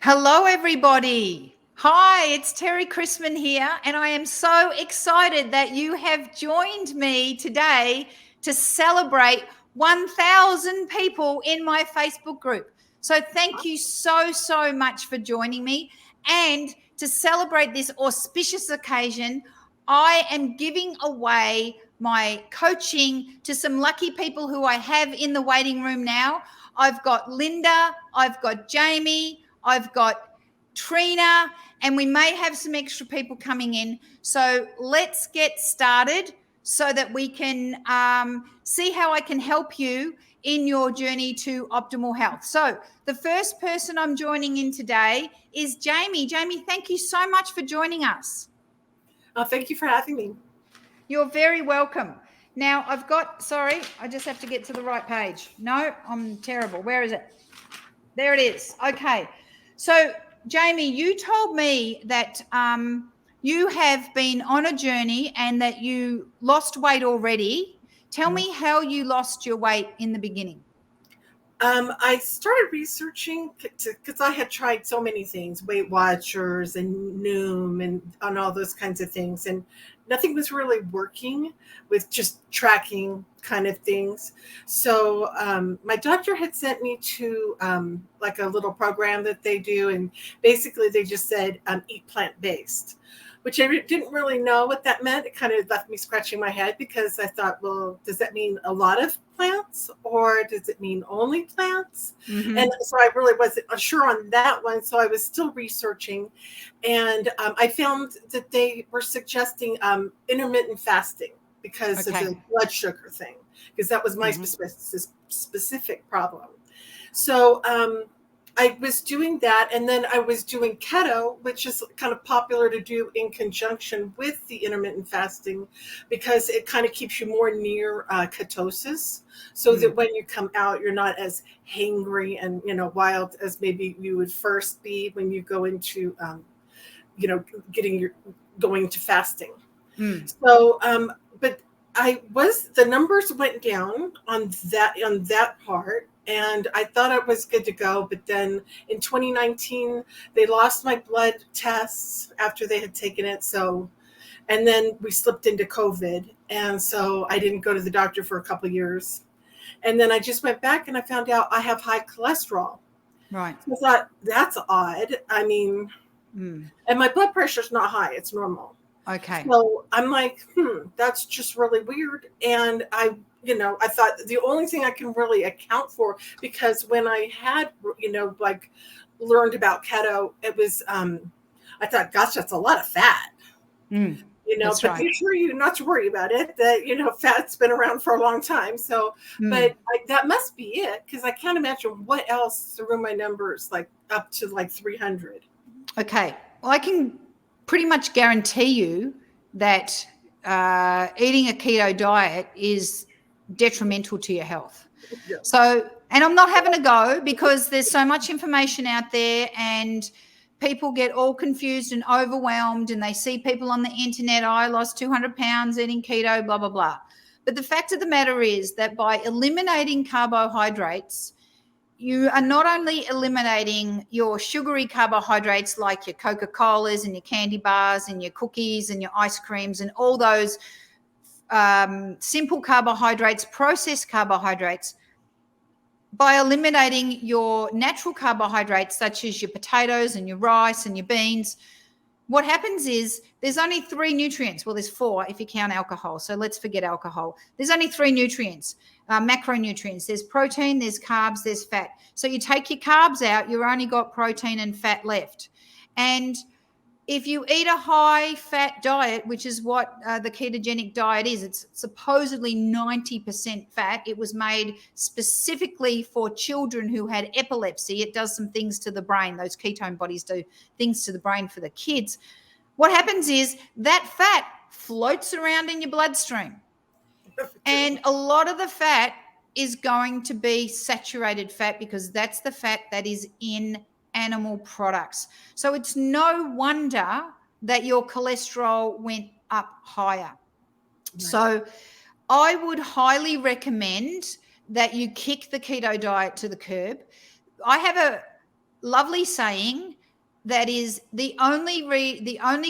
Hello, everybody. Hi, it's Terry Chrisman here, and I am so excited that you have joined me today to celebrate 1,000 people in my Facebook group. So thank you so much for joining me. And to celebrate this auspicious occasion, I am giving away my coaching to some lucky people who I have in the waiting room now. I've got Linda, I've got Jamie, I've got Trina, and we may have some extra people coming in. So let's get started so that we can see how I can help you in your journey to optimal health. So the first person I'm joining in today is Jamie. Jamie, thank you so much for joining us. Thank you for having me. You're very welcome. Now sorry, I just have to get to the right page. No, I'm terrible. Where is it? There it is. Okay. So, Jamie, you told me that you have been on a journey and that you lost weight already. Tell me how you lost your weight in the beginning. I started researching because I had tried so many things, Weight Watchers and Noom and all those kinds of things. And nothing was really working with just tracking kind of things. So my doctor had sent me to like a little program that they do. And basically they just said, eat plant-based, which I didn't really know what that meant. It kind of left me scratching my head because I thought, well, does that mean a lot of plants or does it mean only plants? Mm-hmm. And so I really wasn't sure on that one. So I was still researching, and I found that they were suggesting intermittent fasting because of the blood sugar thing, because that was my specific problem. So I was doing that, and then I was doing keto, which is kind of popular to do in conjunction with the intermittent fasting because it kind of keeps you more near ketosis, so that when you come out, you're not as hangry and wild as maybe you would first be when you go into going to fasting. So, but the numbers went down on that part. And I thought I was good to go. But then in 2019, they lost my blood tests after they had taken it. And then we slipped into COVID. And so I didn't go to the doctor for a couple of years. And then I just went back and I found out I have high cholesterol. Right. So I thought, that's odd. I mean, and my blood pressure is not high. It's normal. Okay. So I'm like, that's just really weird. And I thought the only thing I can really account for, because when I had, learned about keto, it was, I thought, gosh, that's a lot of fat. That's but right. they assure you not to worry about it, that, fat's been around for a long time. So, but that must be it, because I can't imagine what else threw my numbers up to 300. Okay. Well, I can pretty much guarantee you that eating a keto diet is detrimental to your health. Yeah. So, and I'm not having a go because there's so much information out there and people get all confused and overwhelmed, and they see people on the internet, I lost 200 pounds eating keto, blah, blah, blah. But the fact of the matter is that by eliminating carbohydrates, you are not only eliminating your sugary carbohydrates like your Coca-Colas and your candy bars and your cookies and your ice creams and all those simple carbohydrates, processed carbohydrates. By eliminating your natural carbohydrates, such as your potatoes and your rice and your beans, what happens is there's only 3 nutrients. Well, there's 4 if you count alcohol. So let's forget alcohol. There's only 3 nutrients, macronutrients. There's protein, there's carbs, there's fat. So you take your carbs out, you've only got protein and fat left. And if you eat a high-fat diet, which is what the ketogenic diet is, it's supposedly 90% fat. It was made specifically for children who had epilepsy. It does some things to the brain. Those ketone bodies do things to the brain for the kids. What happens is that fat floats around in your bloodstream. And a lot of the fat is going to be saturated fat because that's the fat that is in animal products. So it's no wonder that your cholesterol went up higher. Right. So I would highly recommend that you kick the keto diet to the curb. I have a lovely saying that is the only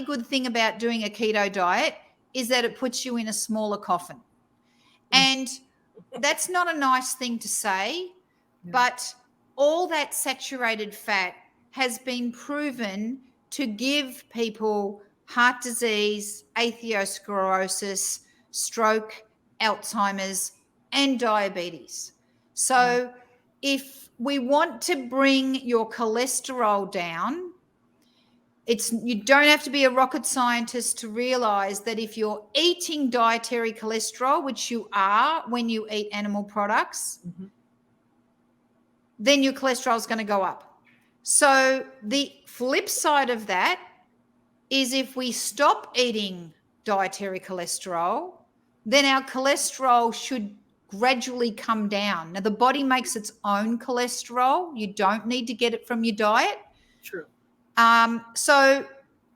good thing about doing a keto diet is that it puts you in a smaller coffin. And that's not a nice thing to say, but all that saturated fat has been proven to give people heart disease, atherosclerosis, stroke, Alzheimer's, and diabetes. So if we want to bring your cholesterol down, you don't have to be a rocket scientist to realize that if you're eating dietary cholesterol, which you are when you eat animal products, then your cholesterol is going to go up. So the flip side of that is if we stop eating dietary cholesterol, then our cholesterol should gradually come down. Now, the body makes its own cholesterol. You don't need to get it from your diet. True. So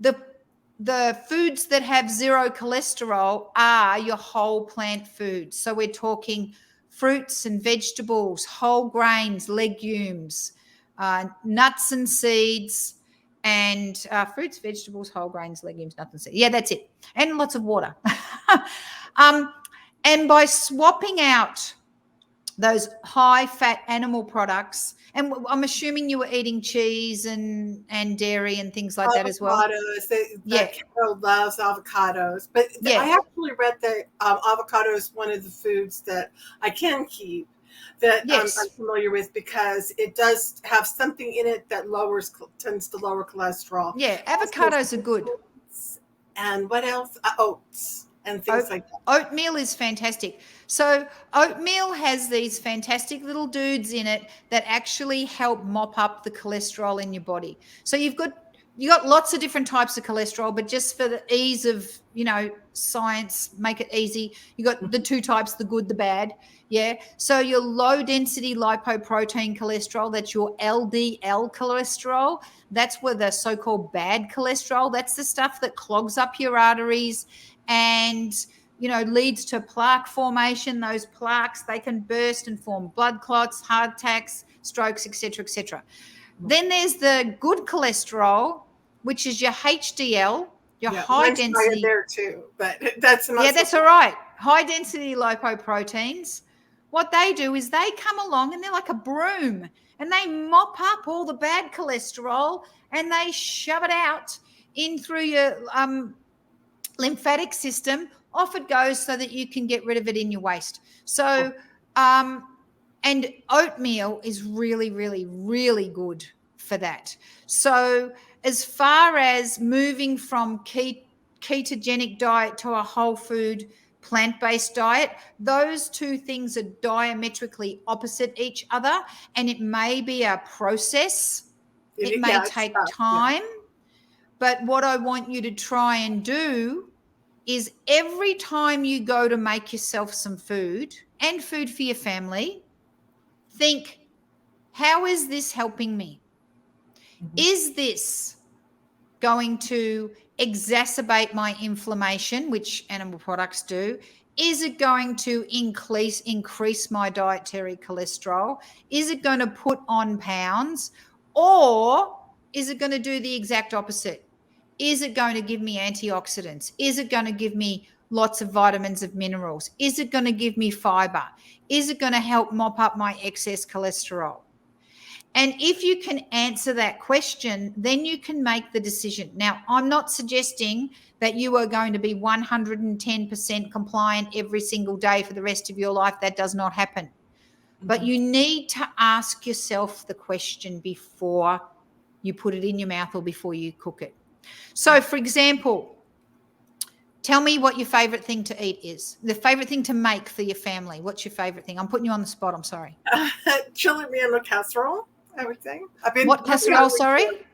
the foods that have zero cholesterol are your whole plant foods. So we're talking fruits and vegetables, whole grains, legumes, nuts and seeds, and fruits, vegetables, whole grains, legumes, nuts and seeds. Yeah, that's it. And lots of water. And by swapping out those high-fat animal products, and I'm assuming you were eating cheese and dairy and things like that as well. Avocados. Keto loves avocados, but I actually read that avocado is one of the foods that I can keep, that I'm familiar with, because it does have something in it that tends to lower cholesterol. Yeah, avocados are good. And what else? Oats and things like that. Oatmeal is fantastic. So oatmeal has these fantastic little dudes in it that actually help mop up the cholesterol in your body. So you got lots of different types of cholesterol, but just for the ease of, science, make it easy. You got the two types, the good, the bad. Yeah. So your low density lipoprotein cholesterol, that's your LDL cholesterol. That's where the so-called bad cholesterol, that's the stuff that clogs up your arteries and leads to plaque formation. Those plaques, they can burst and form blood clots, heart attacks, strokes, etc. Then there's the good cholesterol, which is your HDL, your high density. There too, but that's that's all right. High density lipoproteins. What they do is they come along and they're like a broom, and they mop up all the bad cholesterol and they shove it out in through your lymphatic system. Off it goes so that you can get rid of it in your waste. So, and oatmeal is really, really, really good for that. So as far as moving from ketogenic diet to a whole food plant-based diet, those two things are diametrically opposite each other, and it may be a process. It may take time, but what I want you to try and do is every time you go to make yourself some food and food for your family, think, how is this helping me? Is this going to exacerbate my inflammation, which animal products do? Is it going to increase my dietary cholesterol? Is it going to put on pounds? Or is it going to do the exact opposite? Is it going to give me antioxidants? Is it going to give me lots of vitamins and minerals? Is it going to give me fiber? Is it going to help mop up my excess cholesterol? And if you can answer that question, then you can make the decision. Now, I'm not suggesting that you are going to be 110% compliant every single day for the rest of your life. That does not happen. But you need to ask yourself the question before you put it in your mouth or before you cook it. So, for example, tell me what your favorite thing to eat is. The favorite thing to make for your family. What's your favorite thing? I'm putting you on the spot. I'm sorry. Chili relleno casserole, I would say. What casserole, sorry?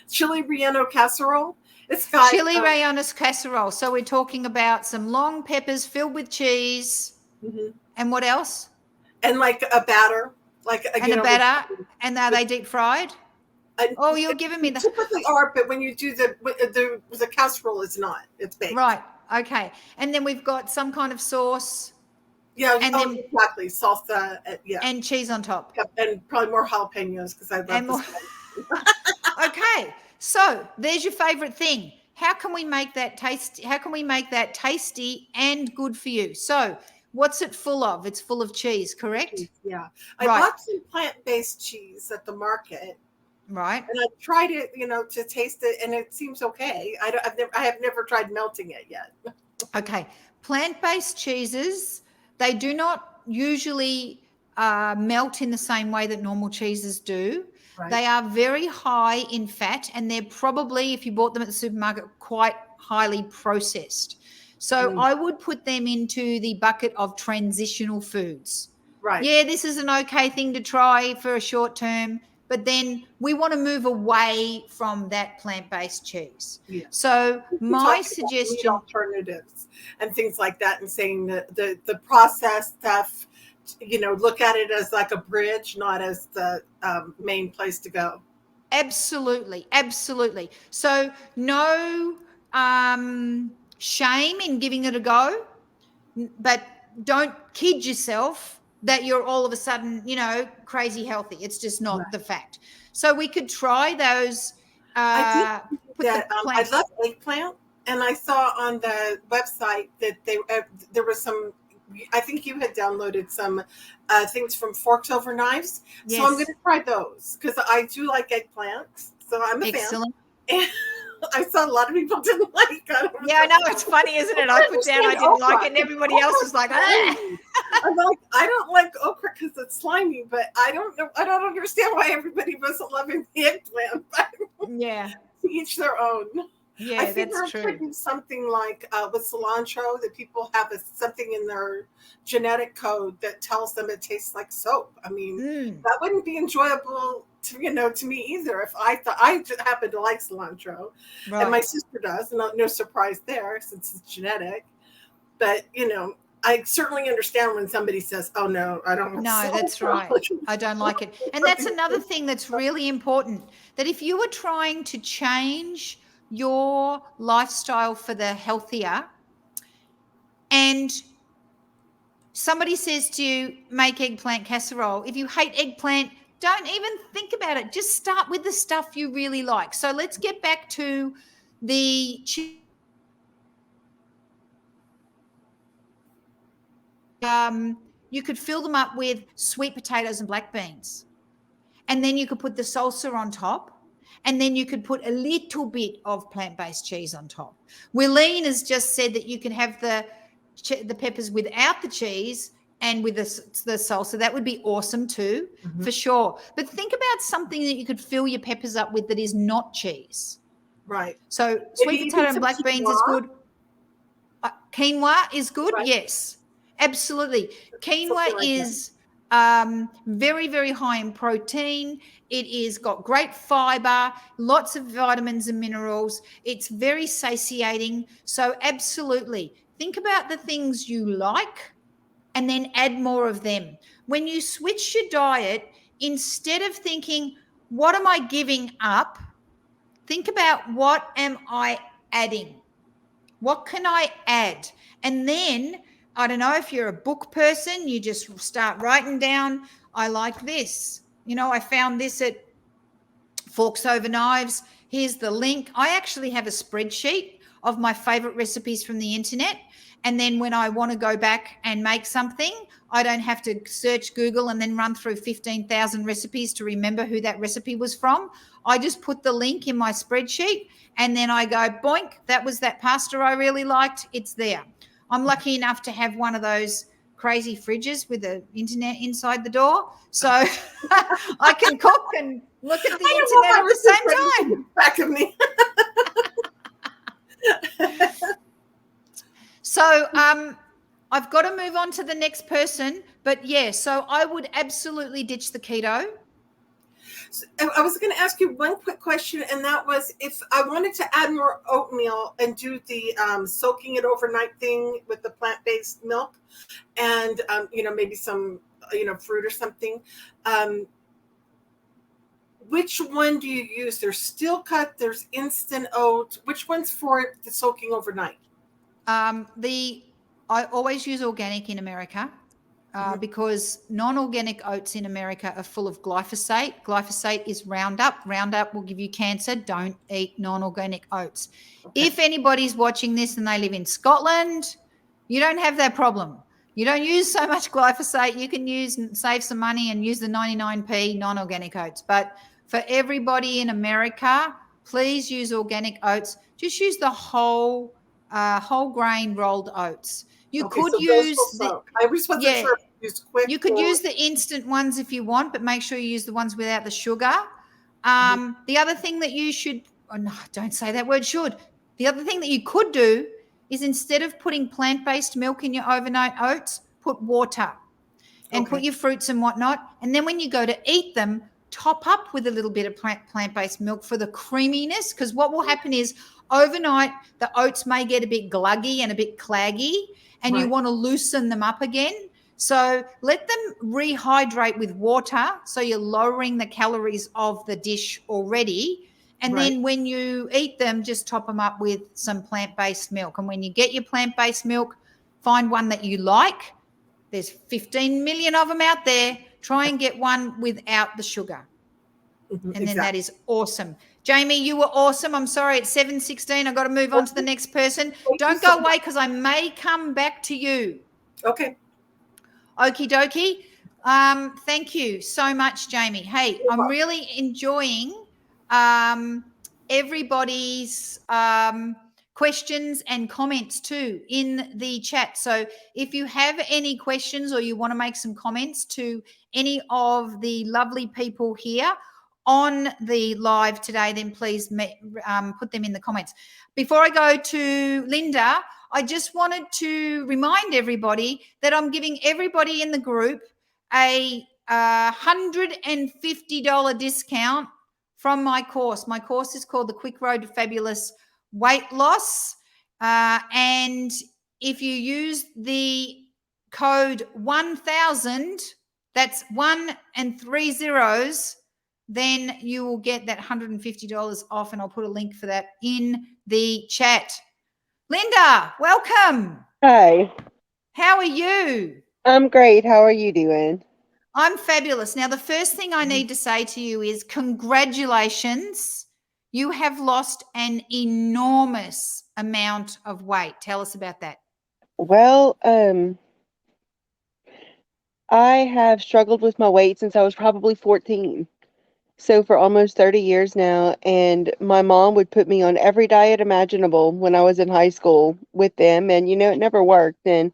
Chili relleno casserole. It's got chili relleno casserole. So we're talking about some long peppers filled with cheese. And what else? And like a batter. A batter. And are they deep fried? You're giving me the... Typically are, but when you do the casserole, is not. It's baked. Right. Okay. And then we've got some kind of sauce. Yeah, and exactly. Salsa. And cheese on top. And probably more jalapenos because I love this. Okay. So there's your favorite thing. How can we make that tasty? How can we make that tasty and good for you? So what's it full of? It's full of cheese, correct? Yeah. I Right. bought some plant-based cheese at the market. Right. And I tried it, to taste it, and it seems okay. I have never tried melting it yet. Okay. Plant-based cheeses, they do not usually melt in the same way that normal cheeses do. Right. They are very high in fat, and they're probably, if you bought them at the supermarket, quite highly processed. So I would put them into the bucket of transitional foods. Right. Yeah, this is an okay thing to try for a short term, but then we want to move away from that plant-based cheese. Yeah. So my suggestion, meat alternatives and things like that, and saying that the processed stuff, look at it as like a bridge, not as the main place to go. absolutely, absolutely. So no shame in giving it a go, but don't kid yourself that you're all of a sudden, crazy healthy. It's just not the fact. So we could try those. I did Put that. the I plants. love eggplant, and I saw on the website that there was some. I think you had downloaded some things from Forks Over Knives, so I'm going to try those because I do like eggplant. So I'm a Excellent. fan. And I saw a lot of people didn't like it. Yeah, I know, it's funny, isn't it? I put down I didn't like it, and everybody else was like, ah. I'm like, I don't like okra because it's slimy, but I don't know. I don't understand why everybody wasn't loving the eggplant. Yeah. Each their own. Yeah, I think that's they're true. putting something like with cilantro that people have something in their genetic code that tells them it tastes like soap. I mean, that wouldn't be enjoyable to me either. If I thought, I happen to like cilantro, and my sister does, no surprise there since it's genetic. But I certainly understand when somebody says, "Oh no, I don't." No, that's right. I don't like it. And that's another thing that's really important, that if you were trying to change your lifestyle for the healthier, and somebody says to you, make eggplant casserole, if you hate eggplant, don't even think about it. Just start with the stuff you really like. So let's get back to the you could fill them up with sweet potatoes and black beans. And then you could put the salsa on top. And then you could put a little bit of plant-based cheese on top. Wileen has just said that you can have the peppers without the cheese and with the salsa. That would be awesome too, for sure. But think about something that you could fill your peppers up with that is not cheese. Right. So sweet potato and black beans is good. Quinoa is good. Right. Yes, absolutely. Quinoa is very, very high in protein. It is got great fiber, lots of vitamins and minerals. It's very satiating. So absolutely, think about the things you like and then add more of them. When you switch your diet, instead of thinking, what am I giving up? Think about, what am I adding? What can I add? And then, I don't know, if you're a book person, you just start writing down, I like this. I found this at Forks Over Knives. Here's the link. I actually have a spreadsheet of my favorite recipes from the internet. And then when I want to go back and make something, I don't have to search Google and then run through 15,000 recipes to remember who that recipe was from. I just put the link in my spreadsheet and then I go, boink, that was that pasta I really liked. It's there. I'm lucky enough to have one of those crazy fridges with the internet inside the door. So I can cook and look at the internet at the same time. Back of me. So I've got to move on to the next person. But yeah, so I would absolutely ditch the keto. So I was going to ask you one quick question, and that was if I wanted to add more oatmeal and do the soaking it overnight thing with the plant-based milk and, maybe some, fruit or something. Which one do you use? There's steel cut, there's instant oat. Which one's for the soaking overnight? I always use organic in America. because non-organic oats in America are full of glyphosate. Glyphosate is Roundup. Roundup will give you cancer. Don't eat non-organic oats. Okay. If anybody's watching this and they live in Scotland, you don't have that problem. You don't use so much glyphosate. You can save some money and use the 99p non-organic oats. But for everybody in America, please use organic oats. Just use the whole grain rolled oats. You could use I wasn't sure if you use quick. You could use the instant ones if you want, but make sure you use the ones without the sugar. The other thing that you should, no, don't say that word should. The other thing that you could do is instead of putting plant-based milk in your overnight oats, put water and put your fruits and whatnot. And then when you go to eat them, top up with a little bit of plant-based milk for the creaminess, because what will happen is overnight the oats may get a bit gluggy and a bit claggy, and you want to loosen them up again. So let them rehydrate with water, so you're lowering the calories of the dish already. And then when you eat them, just top them up with some plant-based milk. And when you get your plant-based milk, find one that you like. There's 15 million of them out there. Try and get one without the sugar. And then that is awesome. Jamie, you were awesome. I'm sorry, it's 7:16. I've got to move on to the next person. Don't go away because I may come back to you. Okay. Okie dokie. Thank you so much, Jamie. Hey, I'm really enjoying everybody's questions and comments too in the chat. So if you have any questions or you want to make some comments to any of the lovely people here on the live today, then please put them in the comments. Before I go to Linda, I just wanted to remind everybody that I'm giving everybody in the group a $150 discount from my course. My course is called The Quick Road to Fabulous Weight Loss. And if you use the code 1000, that's 1 and 3 zeros, then you will get that $150 off, and I'll put a link for that in the chat. Linda, welcome. Hi. How are you? I'm great. How are you doing? I'm fabulous. Now, the first thing I need to say to you is congratulations. You have lost an enormous amount of weight. Tell us about that. Well, I have struggled with my weight since I was probably 14. So for almost 30 years now, and my mom would put me on every diet imaginable when I was in high school with them, and it never worked. And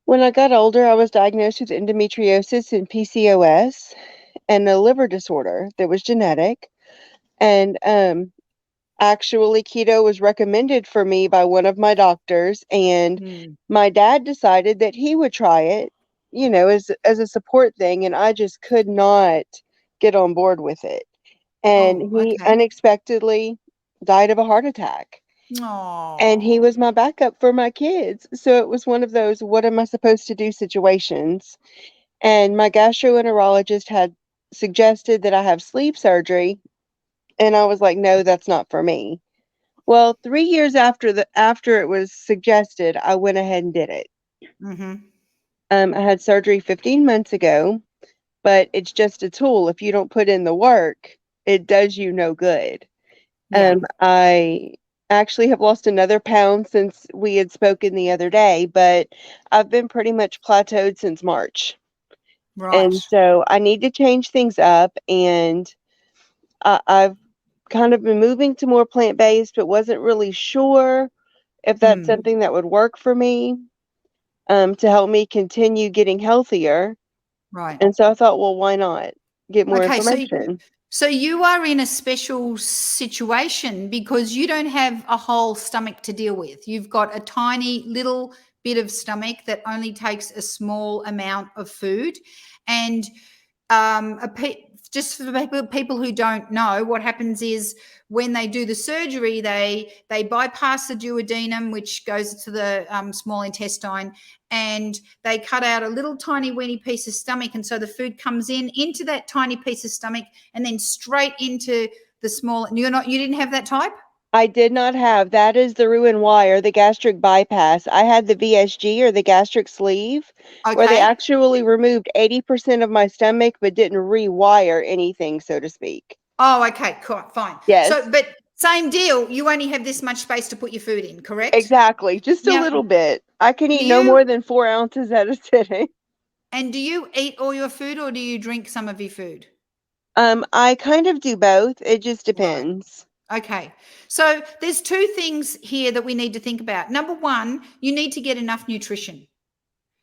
when I got older, I was diagnosed with endometriosis and PCOS and a liver disorder that was genetic. And actually, keto was recommended for me by one of my doctors, and my dad decided that he would try it, as a support thing, and I just could not get on board with it. And he unexpectedly died of a heart attack. Aww. And he was my backup for my kids. So it was one of those, what am I supposed to do situations. And my gastroenterologist had suggested that I have sleeve surgery. And I was like, no, that's not for me. Well, 3 years after it was suggested, I went ahead and did it. I had surgery 15 months ago, but it's just a tool. If you don't put in the work, it does you no good. I actually have lost another pound since we had spoken the other day, but I've been pretty much plateaued since March. Right. And so I need to change things up, and I've kind of been moving to more plant-based, but wasn't really sure if that's something that would work for me to help me continue getting healthier. Right. And so I thought, well, why not get more information? So you are in a special situation because you don't have a whole stomach to deal with. You've got a tiny little bit of stomach that only takes a small amount of food. And just for people who don't know, what happens is when they do the surgery, they bypass the duodenum, which goes to the small intestine, and they cut out a little tiny weeny piece of stomach, and so the food comes into that tiny piece of stomach and then straight into the small. You didn't have that type? I did not have. That is the Roux-en-Y or the gastric bypass. I had the VSG or the gastric sleeve, where they Okay. actually removed 80% of my stomach but didn't rewire anything, so to speak. Oh, okay, cool, fine. So, Yes, but same deal. You only have this much space to put your food in, correct? exactly. Just a Now, little bit. I can do eat no more you than 4 ounces at a sitting. do you eat all your food or do you drink some of your food? I kind of do both. It just Right. depends. Okay. So there's two things here that we need to think about. Number one, you need to get enough nutrition.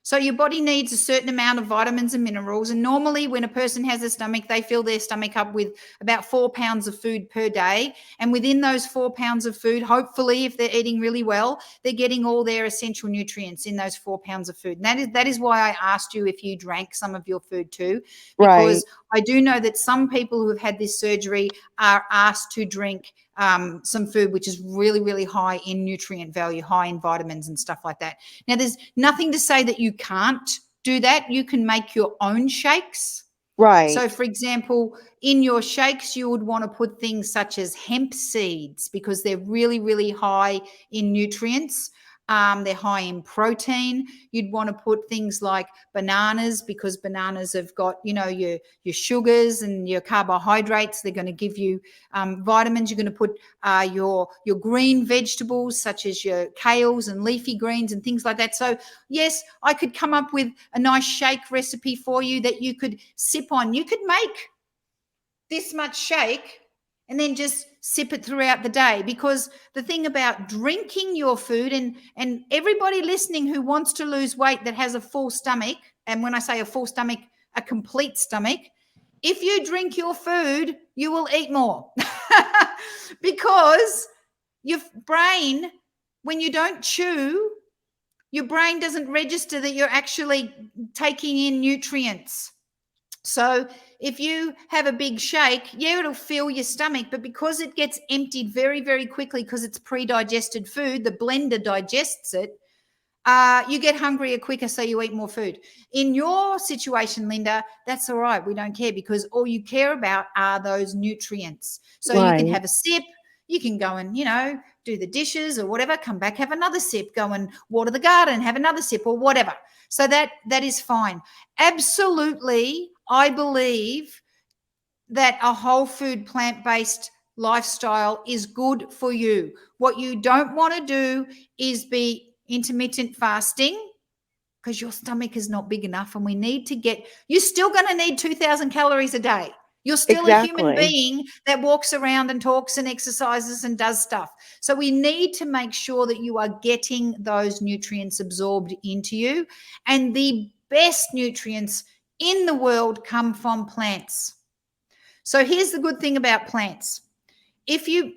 So your body needs a certain amount of vitamins and minerals. And normally when a person has a stomach, they fill their stomach up with about 4 pounds of food per day. And within those 4 pounds of food, hopefully, if they're eating really well, they're getting all their essential nutrients in those 4 pounds of food. And that is why I asked you if you drank some of your food too, Right, because I do know that some people who have had this surgery are asked to drink some food which is really, really high in nutrient value, high in vitamins and stuff like that. Now, there's nothing to say that you can't do that. You can make your own shakes. So, right, for example, in your shakes, you would want to put things such as hemp seeds because they're really, really high in nutrients. They're high in protein. You'd want to put things like bananas because bananas have got, your sugars and your carbohydrates. They're going to give you vitamins. You're going to put your green vegetables such as your kales and leafy greens and things like that. So yes, I could come up with a nice shake recipe for you that you could sip on. You could make this much shake and then just sip it throughout the day, because the thing about drinking your food, and everybody listening who wants to lose weight that has a full stomach, and when I say a full stomach, a complete stomach, if you drink your food, you will eat more because your brain, when you don't chew, your brain doesn't register that you're actually taking in nutrients. So if you have a big shake, yeah, it'll fill your stomach, but because it gets emptied very, very quickly because it's pre-digested food, the blender digests it, you get hungrier quicker, so you eat more food. In your situation, Linda, that's all right. We don't care because all you care about are those nutrients. So you can right. have a sip, you can go and, do the dishes or whatever, come back, have another sip, go and water the garden, have another sip or whatever. So that is fine. Absolutely, I believe that a whole food plant-based lifestyle is good for you. What you don't want to do is be intermittent fasting because your stomach is not big enough, and we need to you're still going to need 2,000 calories a day. You're still a human Exactly. being that walks around and talks and exercises and does stuff. So we need to make sure that you are getting those nutrients absorbed into you. And the best nutrients in the world come from plants. So here's the good thing about plants. If you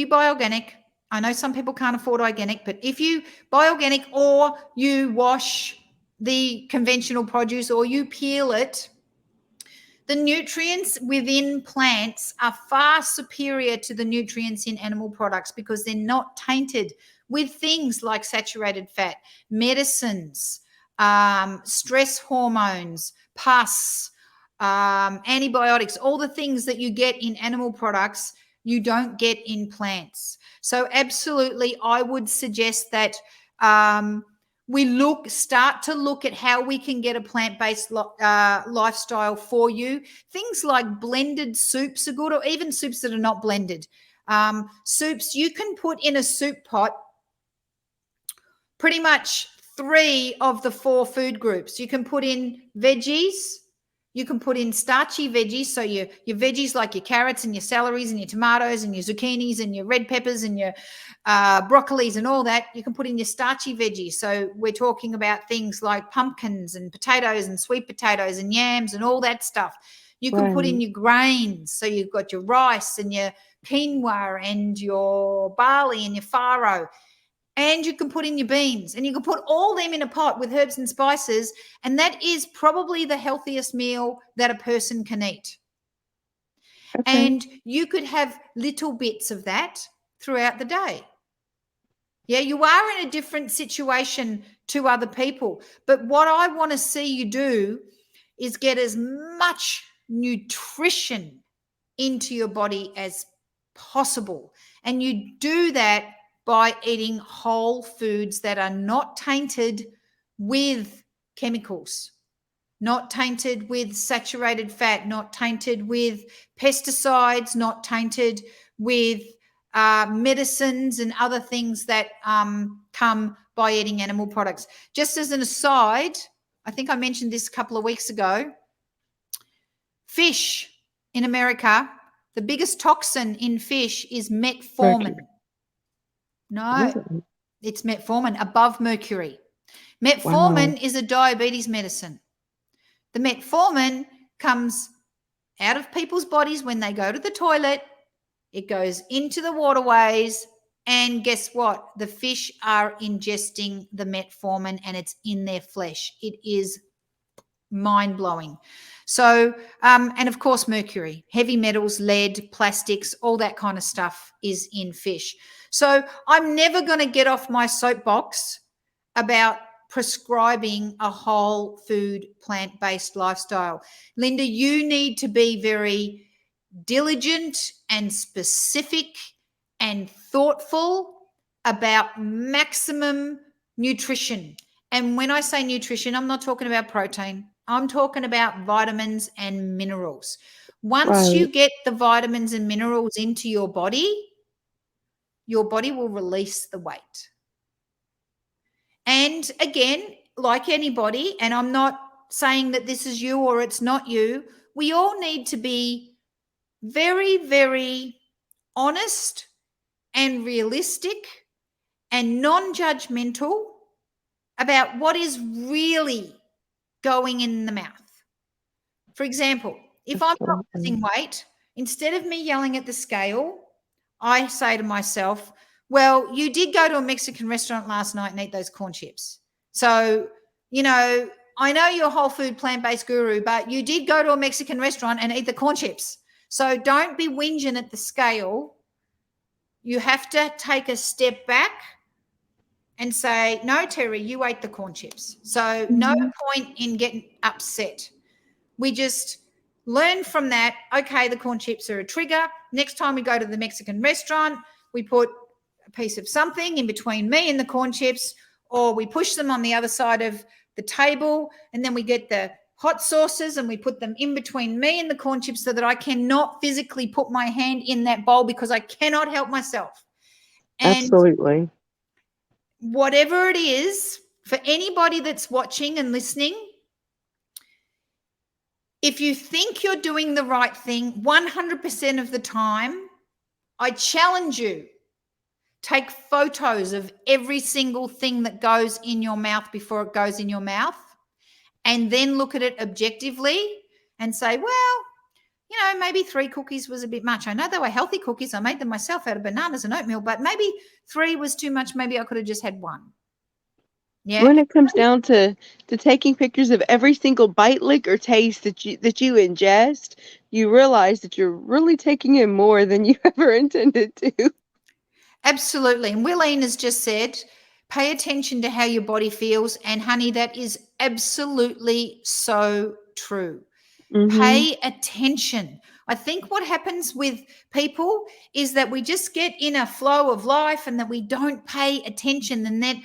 buy organic, I know some people can't afford organic, but if you buy organic or you wash the conventional produce or you peel it, the nutrients within plants are far superior to the nutrients in animal products because they're not tainted with things like saturated fat, medicines, stress hormones, pus, antibiotics, all the things that you get in animal products, you don't get in plants. So absolutely, I would suggest that we start to look at how we can get a plant-based lifestyle for you. Things like blended soups are good, or even soups that are not blended. Soups, you can put in a soup pot pretty much 3 of the 4 food groups. You can put in veggies, you can put in starchy veggies, so your veggies like your carrots and your celeries and your tomatoes and your zucchinis and your red peppers and your broccolis and all that. You can put in your starchy veggies. So we're talking about things like pumpkins and potatoes and sweet potatoes and yams and all that stuff. You can put in Right. your grains. So you've got your rice and your quinoa and your barley and your farro. And you can put in your beans, and you can put all them in a pot with herbs and spices. And that is probably the healthiest meal that a person can eat. Okay. And you could have little bits of that throughout the day. Yeah, you are in a different situation to other people. But what I want to see you do is get as much nutrition into your body as possible. And you do that by eating whole foods that are not tainted with chemicals, not tainted with saturated fat, not tainted with pesticides, not tainted with medicines and other things that come by eating animal products. Just as an aside, I think I mentioned this a couple of weeks ago, fish in America, the biggest toxin in fish is metformin. Mercury. No, Oh, it's metformin, above mercury. Metformin is a diabetes medicine. The metformin comes out of people's bodies when they go to the toilet. It goes into the waterways. And guess what? The fish are ingesting the metformin and it's in their flesh. It is mind-blowing. So, and of course, mercury, heavy metals, lead, plastics, all that kind of stuff is in fish. So I'm never going to get off my soapbox about prescribing a whole food, plant-based lifestyle. Linda, you need to be very diligent and specific and thoughtful about maximum nutrition. And when I say nutrition, I'm not talking about protein. I'm talking about vitamins and minerals. Once you get the vitamins and minerals into your body will release the weight. And again, like anybody, and I'm not saying that this is you or it's not you, we all need to be very, very honest and realistic and non-judgmental about what is really going in the mouth. For example, if I'm not losing weight, instead of me yelling at the scale, I say to myself, well, you did go to a Mexican restaurant last night and eat those corn chips. So, you know, I know you're a whole food plant-based guru, but you did go to a Mexican restaurant and eat the corn chips. So don't be whinging at the scale. You have to take a step back and say, no, Terry, you ate the corn chips. So no point in getting upset. We just learn from that. Okay, the corn chips are a trigger. Next time we go to the Mexican restaurant, we put a piece of something in between me and the corn chips, or we push them on the other side of the table, and then we get the hot sauces and we put them in between me and the corn chips so that I cannot physically put my hand in that bowl because I cannot help myself. And absolutely. whatever it is, for anybody that's watching and listening, if you think you're doing the right thing 100% of the time, I challenge you, take photos of every single thing that goes in your mouth before it goes in your mouth, and then look at it objectively and say, well, you know, maybe 3 cookies was a bit much. I know they were healthy cookies. I made them myself out of bananas and oatmeal, but maybe 3 was too much. Maybe I could have just had 1. Yeah. When it comes down to taking pictures of every single bite, lick, or taste that you ingest, you realize that you're really taking in more than you ever intended to. Absolutely. And Willeen has just said, pay attention to how your body feels. And honey, that is absolutely so true. Pay attention. I think what happens with people is that we just get in a flow of life and that we don't pay attention, and that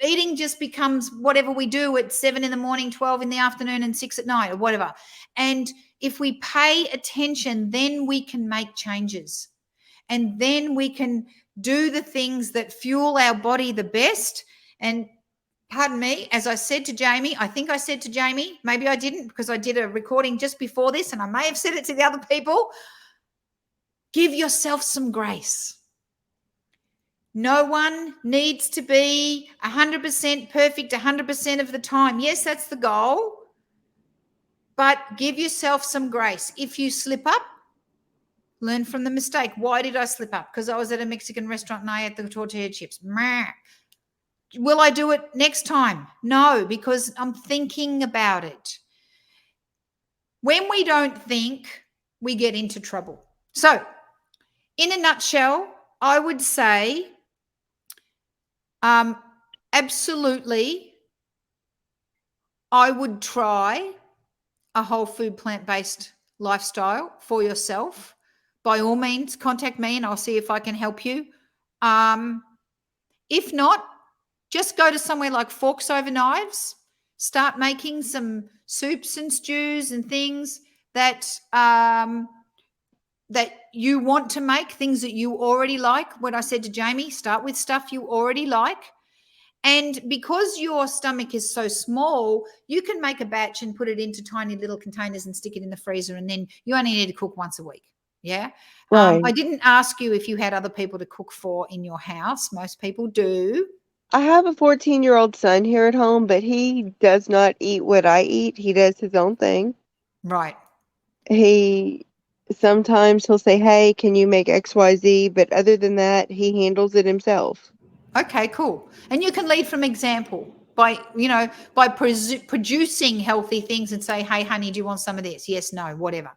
eating just becomes whatever we do at 7 in the morning, 12 in the afternoon, and 6 at night or whatever. And if we pay attention, then we can make changes. And then we can do the things that fuel our body the best. And pardon me, as I said to Jamie, I think I said to Jamie, maybe I didn't because I did a recording just before this and I may have said it to the other people, give yourself some grace. No one needs to be 100% perfect 100% of the time. Yes, that's the goal, but give yourself some grace. If you slip up, learn from the mistake. Why did I slip up? Because I was at a Mexican restaurant and I ate the tortilla chips. Will I do it next time? No, because I'm thinking about it. When we don't think, we get into trouble. So, in a nutshell, I would say absolutely, I would try a whole food plant-based lifestyle for yourself, by all means, contact me and I'll see if I can help you. If not, just go to somewhere like Forks Over Knives, start making some soups and stews and things that that you want to make, things that you already like. What I said to Jamie, start with stuff you already like. And because your stomach is so small, you can make a batch and put it into tiny little containers and stick it in the freezer, and then you only need to cook once a week. Yeah. Right. I didn't ask you if you had other people to cook for in your house. Most people do. I have a 14-year-old son here at home, but he does not eat what I eat. He does his own thing. Right. He sometimes he'll say, "Hey, can you make XYZ?" But other than that, he handles it himself. Okay, cool. And you can lead from example by, by producing healthy things and say, hey, honey, do you want some of this? Yes, no, whatever.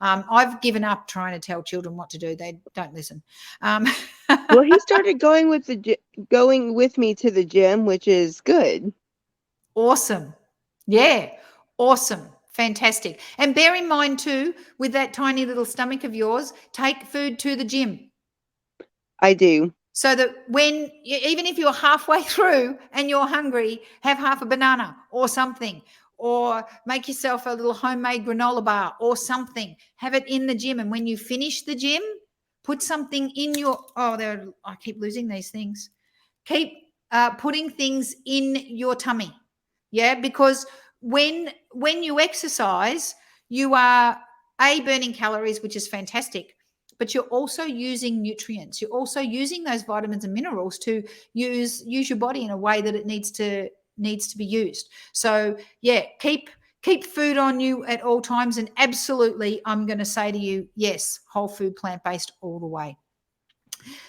I've given up trying to tell children what to do. They don't listen. Well, he started going with me to the gym, which is good. Awesome. Yeah, awesome. Fantastic. And bear in mind too, with that tiny little stomach of yours, take food to the gym. I do. So that even if you're halfway through and you're hungry, have half a banana or something, or make yourself a little homemade granola bar or something. Have it in the gym. And when you finish the gym, put something in I keep losing these things. Keep putting things in your tummy. Yeah, because when you exercise, you are burning calories, which is fantastic, but you're also using nutrients. You're also using those vitamins and minerals to use your body in a way that it needs to be used. So yeah, keep food on you at all times. And absolutely, I'm going to say to you, yes, whole food, plant-based all the way.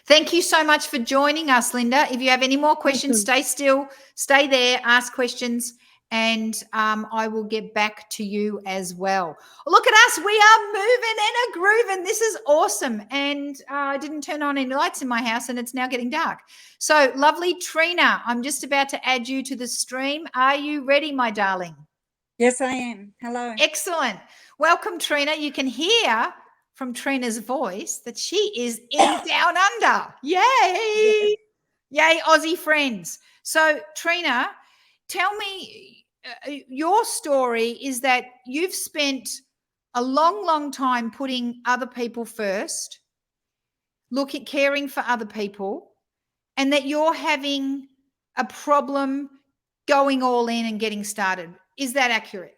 Thank you so much for joining us, Linda. If you have any more questions, stay still, stay there, ask questions, and I will get back to you as well. Look at us. We are moving and a grooving. This is awesome. And I didn't turn on any lights in my house, and it's now getting dark. So lovely, Trina, I'm just about to add you to the stream. Are you ready, my darling? Yes, I am. Hello. Excellent. Welcome, Trina. You can hear from Trina's voice that she is in Down Under. Yay! Yay, Aussie friends. So, Trina, tell me, your story is that you've spent a long, long time putting other people first, caring for other people, and that you're having a problem going all in and getting started. Is that accurate?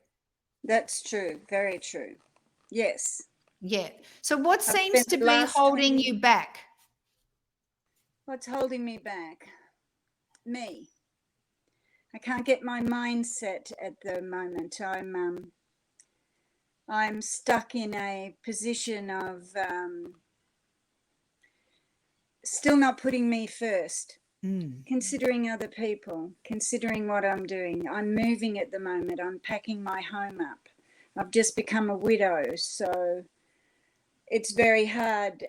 That's true. Very true. Yes. Yeah. So what seems to be holding you back? What's holding me back? Me. I can't get my mindset at the moment. I'm stuck in a position of still not putting me first, considering other people, considering what I'm doing. I'm moving at the moment. I'm packing my home up. I've just become a widow, so it's very hard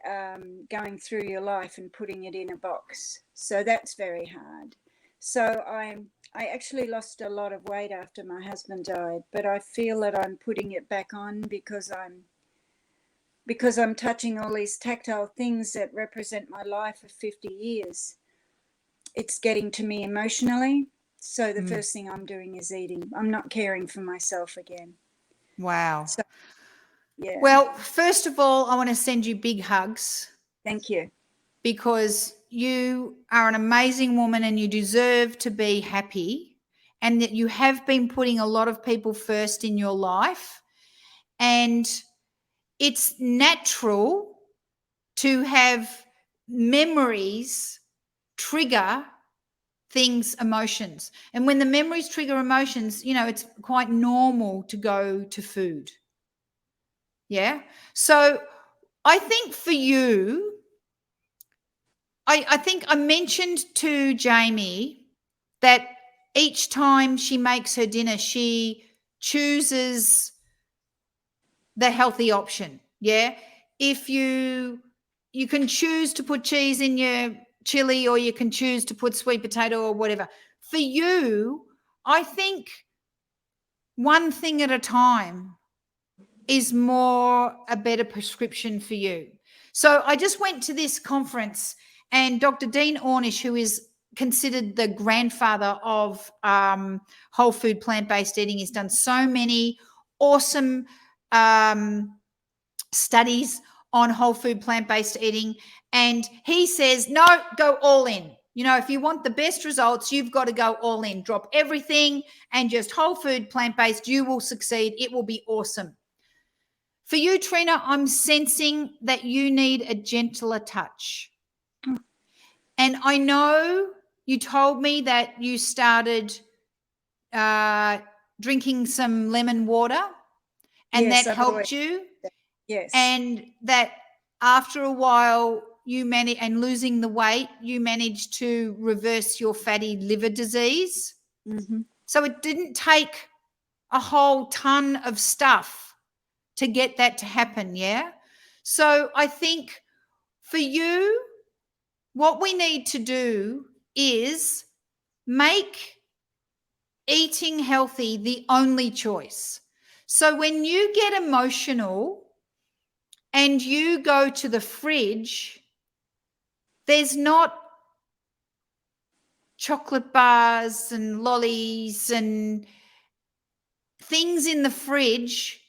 going through your life and putting it in a box. So that's very hard. So I actually lost a lot of weight after my husband died, but I feel that I'm putting it back on because I'm touching all these tactile things that represent my life of 50 years. It's getting to me emotionally. So the first thing I'm doing is eating. I'm not caring for myself again. Wow. So, yeah. Well, first of all, I want to send you big hugs. Thank you. Because you are an amazing woman and you deserve to be happy, and that you have been putting a lot of people first in your life. And it's natural to have memories trigger things, emotions. And when the memories trigger emotions, it's quite normal to go to food. Yeah. So I think for you, I think I mentioned to Jamie that each time she makes her dinner, she chooses the healthy option. Yeah. If you can choose to put cheese in your chili, or you can choose to put sweet potato or whatever. For you, I think one thing at a time is more a better prescription for you. So I just went to this conference, and Dr. Dean Ornish, who is considered the grandfather of whole food plant-based eating, has done so many awesome studies on whole food plant-based eating, and he says, no, go all in. If you want the best results, you've got to go all in. Drop everything and just whole food plant-based. You will succeed. It will be awesome. For you, Trina, I'm sensing that you need a gentler touch. And I know you told me that you started drinking some lemon water, and Yes, that helped you. Yes. And that after a while and losing the weight, you managed to reverse your fatty liver disease. Mm-hmm. So it didn't take a whole ton of stuff to get that to happen, yeah? So I think for you, what we need to do is make eating healthy the only choice. So when you get emotional and you go to the fridge, there's not chocolate bars and lollies and things in the fridge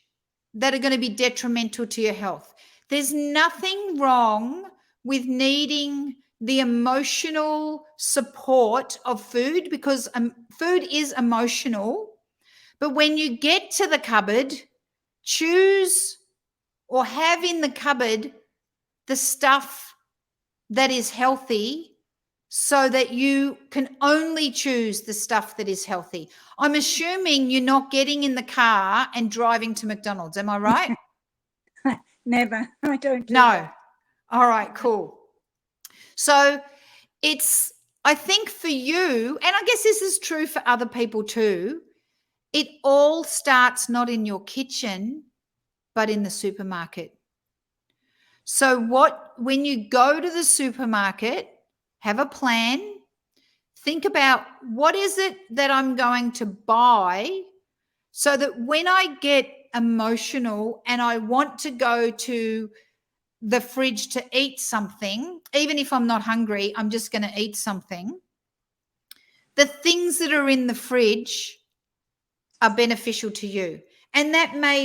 that are going to be detrimental to your health. There's nothing wrong with needing the emotional support of food, because food is emotional. But when you get to the cupboard, choose or have in the cupboard the stuff that is healthy, so that you can only choose the stuff that is healthy. I'm assuming you're not getting in the car and driving to McDonald's. Am I right? Never. I don't do No. that. All right, cool. So I think for you, and I guess this is true for other people too, it all starts not in your kitchen, but in the supermarket. So when you go to the supermarket, have a plan. Think about, what is it that I'm going to buy, so that when I get emotional and I want to go to the fridge to eat something, even if I'm not hungry, I'm just going to eat something. The things that are in the fridge are beneficial to you. And that I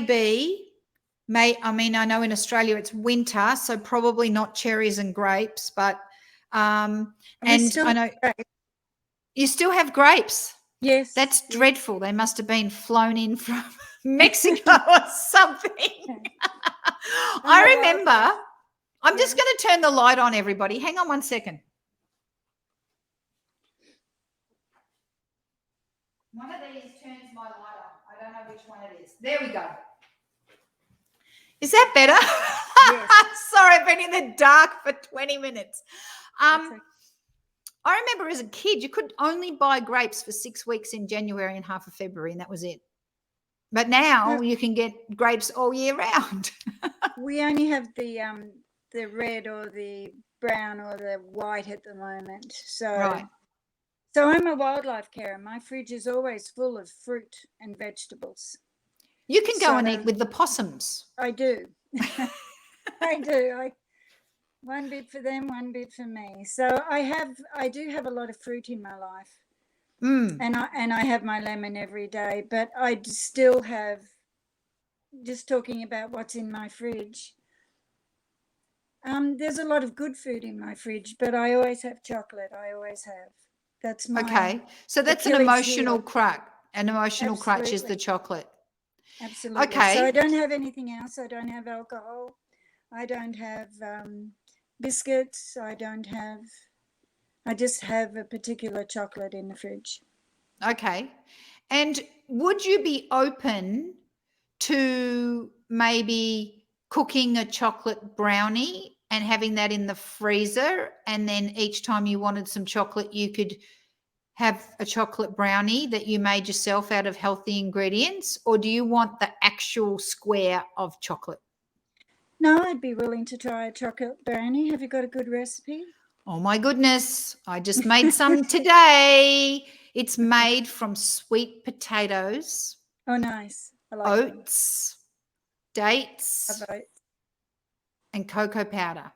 know in Australia it's winter, so probably not cherries and grapes, but and I know you still have grapes. Yes. That's dreadful. They must have been flown in from Mexico or something. I remember, I'm just going to turn the light on, everybody. Hang on one second. One of these turns my light on. I don't know which one it is. There we go. Is that better? Yes. Sorry, I've been in the dark for 20 minutes. I remember as a kid, you could only buy grapes for 6 weeks in January and half of February, and that was it. But now you can get grapes all year round. We only have the red or the brown or the white at the moment. So I'm a wildlife carer. My fridge is always full of fruit and vegetables. You can go and eat with the possums. I do. I do. One bit for them, one bit for me. So I do have a lot of fruit in my life. And I have my lemon every day, but I still have, just talking about what's in my fridge, there's a lot of good food in my fridge, but I always have chocolate. I always have. That's my Okay. So that's an emotional crutch. An emotional crutch is the chocolate. Absolutely. Okay. So I don't have anything else. I don't have alcohol. I don't have biscuits. I just have a particular chocolate in the fridge. Okay. And would you be open to maybe cooking a chocolate brownie and having that in the freezer, and then each time you wanted some chocolate, you could have a chocolate brownie that you made yourself out of healthy ingredients? Or do you want the actual square of chocolate? No, I'd be willing to try a chocolate brownie. Have you got a good recipe? Oh my goodness. I just made some today. It's made from sweet potatoes. Oh, nice. I like oats, dates, and cocoa powder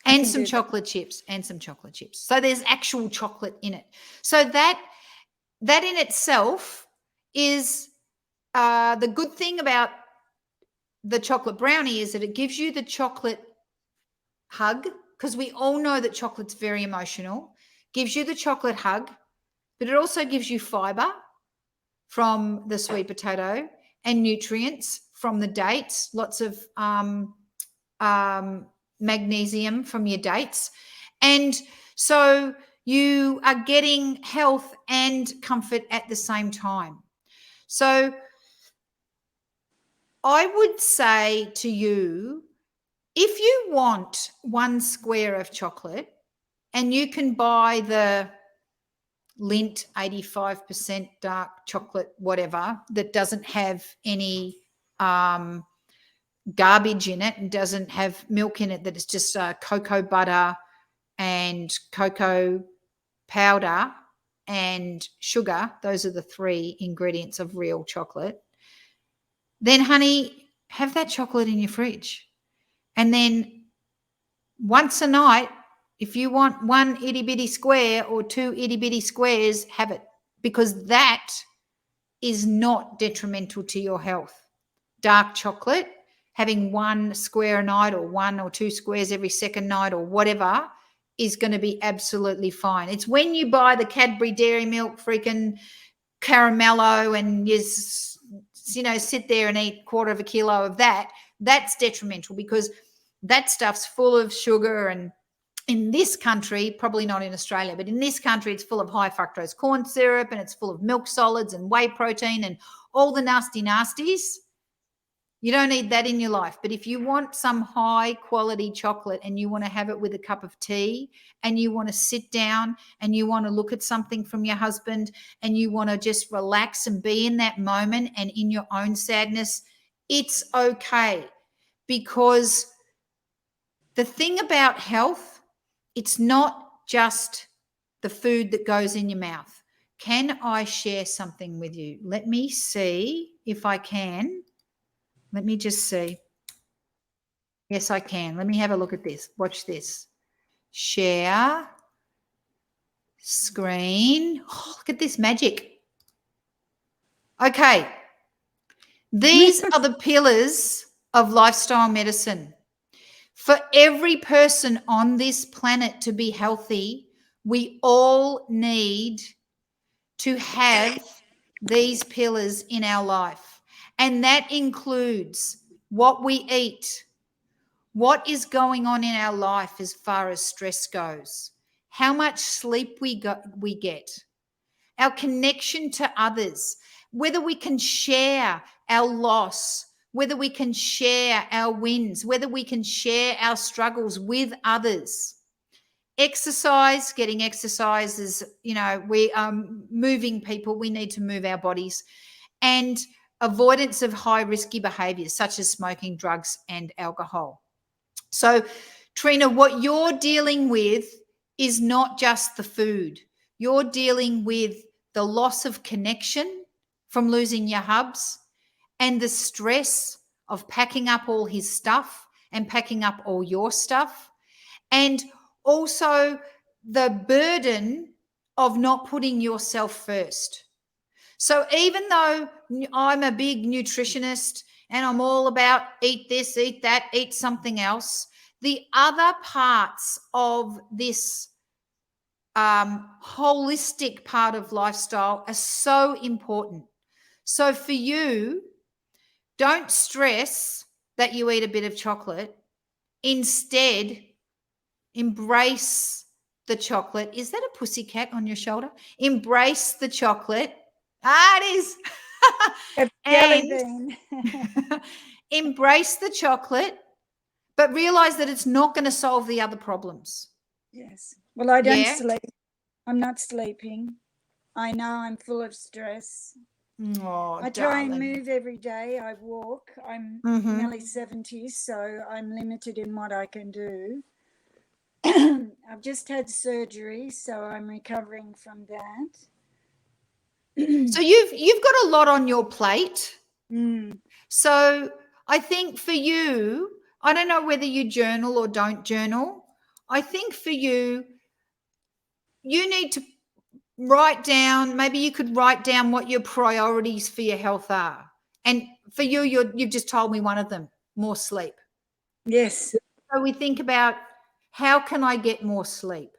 and some chocolate chips So there's actual chocolate in it. So that in itself is the good thing about the chocolate brownie is that it gives you the chocolate hug, because we all know that chocolate's very emotional, gives you the chocolate hug, but it also gives you fiber from the sweet potato and nutrients from the dates, lots of magnesium from your dates. And so you are getting health and comfort at the same time. So I would say to you, if you want 1 square of chocolate and you can buy the Lindt 85% dark chocolate, whatever, that doesn't have any garbage in it and doesn't have milk in it, that it's just cocoa butter and cocoa powder and sugar, those are the 3 ingredients of real chocolate, then, honey, have that chocolate in your fridge. And then once a night, if you want 1 itty-bitty square or 2 itty-bitty squares, have it, because that is not detrimental to your health. Dark chocolate, having 1 square a night or 1 or 2 squares every second night or whatever is going to be absolutely fine. It's when you buy the Cadbury Dairy Milk freaking caramello and you sit there and eat 1/4 kilo of that's detrimental, because that stuff's full of sugar, and in this country, probably not in Australia, but in this country, it's full of high fructose corn syrup and it's full of milk solids and whey protein and all the nasty nasties. You don't need that in your life. But if you want some high quality chocolate and you want to have it with a cup of tea and you want to sit down and you want to look at something from your husband and you want to just relax and be in that moment and in your own sadness, it's okay. Because the thing about health, it's not just the food that goes in your mouth. Can I share something with you? Let me see if I can. Let me just see. Yes, I can. Let me have a look at this. Watch this. Share screen. Oh, look at this magic. Okay. These are the pillars of lifestyle medicine. For every person on this planet to be healthy, we all need to have these pillars in our life. And that includes what we eat, what is going on in our life as far as stress goes, how much sleep we get, our connection to others, whether we can share our loss, whether we can share our wins, whether we can share our struggles with others. Exercise, getting exercise is, we are moving people. We need to move our bodies. And avoidance of high risky behaviors such as smoking, drugs, and alcohol. So, Trina, what you're dealing with is not just the food. You're dealing with the loss of connection from losing your hubs and the stress of packing up all his stuff and packing up all your stuff, and also the burden of not putting yourself first. So even though I'm a big nutritionist and I'm all about eat this, eat that, eat something else, the other parts of this holistic part of lifestyle are so important. So for you, don't stress that you eat a bit of chocolate. Instead, embrace the chocolate. Is that a pussycat on your shoulder? Embrace the chocolate. It is. And embrace the chocolate, but realize that it's not going to solve the other problems. Yes. Well, I don't sleep. I'm not sleeping. I know I'm full of stress. Oh, I try and move every day. I walk. I'm nearly 70, so I'm limited in what I can do. I've just had surgery, so I'm recovering from that. So you've got a lot on your plate. Mm. So I think for you, I don't know whether you journal or don't journal. I think for you, you need to write down, maybe you could write down what your priorities for your health are. And for you, you've just told me one of them, more sleep. Yes. So we think about, how can I get more sleep?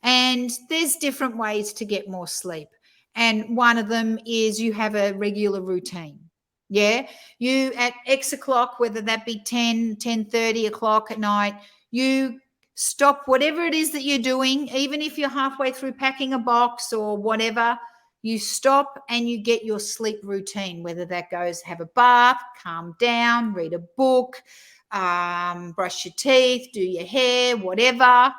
And there's different ways to get more sleep. And one of them is you have a regular routine. Yeah. You at X o'clock, whether that be 10, 10:30 o'clock at night, you stop whatever it is that you're doing, even if you're halfway through packing a box or whatever, you stop and you get your sleep routine, whether that goes have a bath, calm down, read a book, brush your teeth, do your hair, whatever.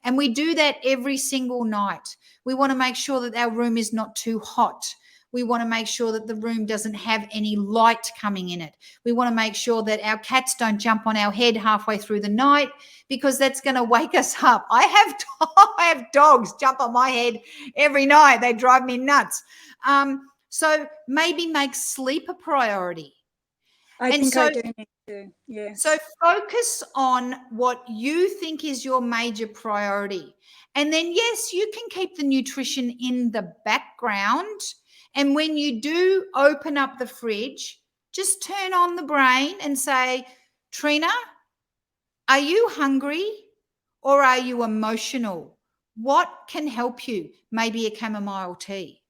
And we do that every single night. We want to make sure that our room is not too hot. We want to make sure that the room doesn't have any light coming in it. We want to make sure that our cats don't jump on our head halfway through the night, because that's going to wake us up. I have dogs jump on my head every night. They drive me nuts. So maybe make sleep a priority. I think I do need to, yes. So focus on what you think is your major priority. And then, yes, you can keep the nutrition in the background. And when you do open up the fridge, just turn on the brain and say, Trina, are you hungry or are you emotional? What can help you? Maybe a chamomile tea,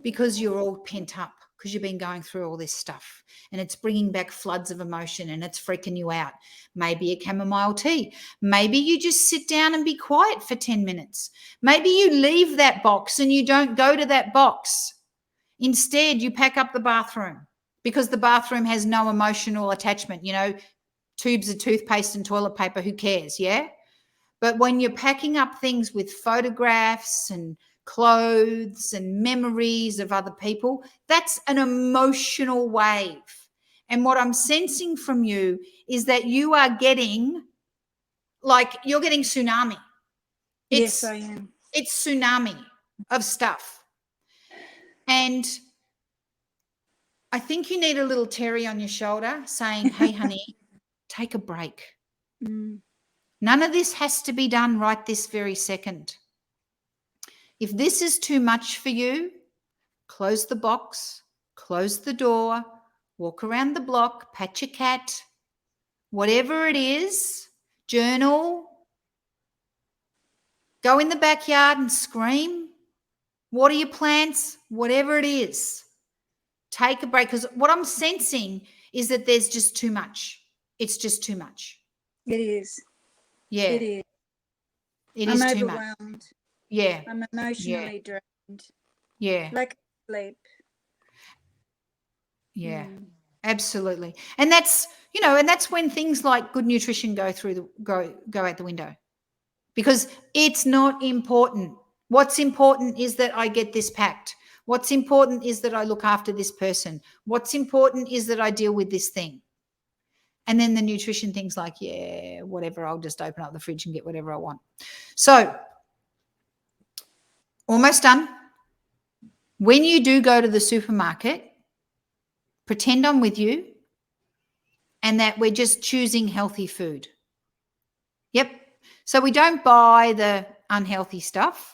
because you're all pent up, because you've been going through all this stuff and it's bringing back floods of emotion and it's freaking you out. Maybe a chamomile tea. Maybe you just sit down and be quiet for 10 minutes. Maybe you leave that box and you don't go to that box. Instead, you pack up the bathroom, because the bathroom has no emotional attachment. You know, tubes of toothpaste and toilet paper, who cares? Yeah. But when you're packing up things with photographs and clothes and memories of other people, that's an emotional wave. And what I'm sensing from you is that you are getting, like, you're getting tsunami. Yes, I am. It's tsunami of stuff. And I think you need a little Terry on your shoulder saying, hey, honey, take a break. None of this has to be done right this very second. If this is too much for you, close the box, close the door, walk around the block, pat your cat, whatever it is, journal, go in the backyard and scream, water your plants, whatever it is. Take a break, because what I'm sensing is that there's just too much. It's just too much. It is. Yeah. It is. It is too much. I'm overwhelmed. Yeah. I'm emotionally drained. Yeah. Lack of sleep. Yeah. Absolutely. And that's, you know, and that's when things like good nutrition go out the window, because it's not important. What's important is that I get this packed. What's important is that I look after this person. What's important is that I deal with this thing. And then the nutrition things, like, yeah, whatever, I'll just open up the fridge and get whatever I want. So, almost done. When you do go to the supermarket, pretend I'm with you and that we're just choosing healthy food. Yep. So we don't buy the unhealthy stuff.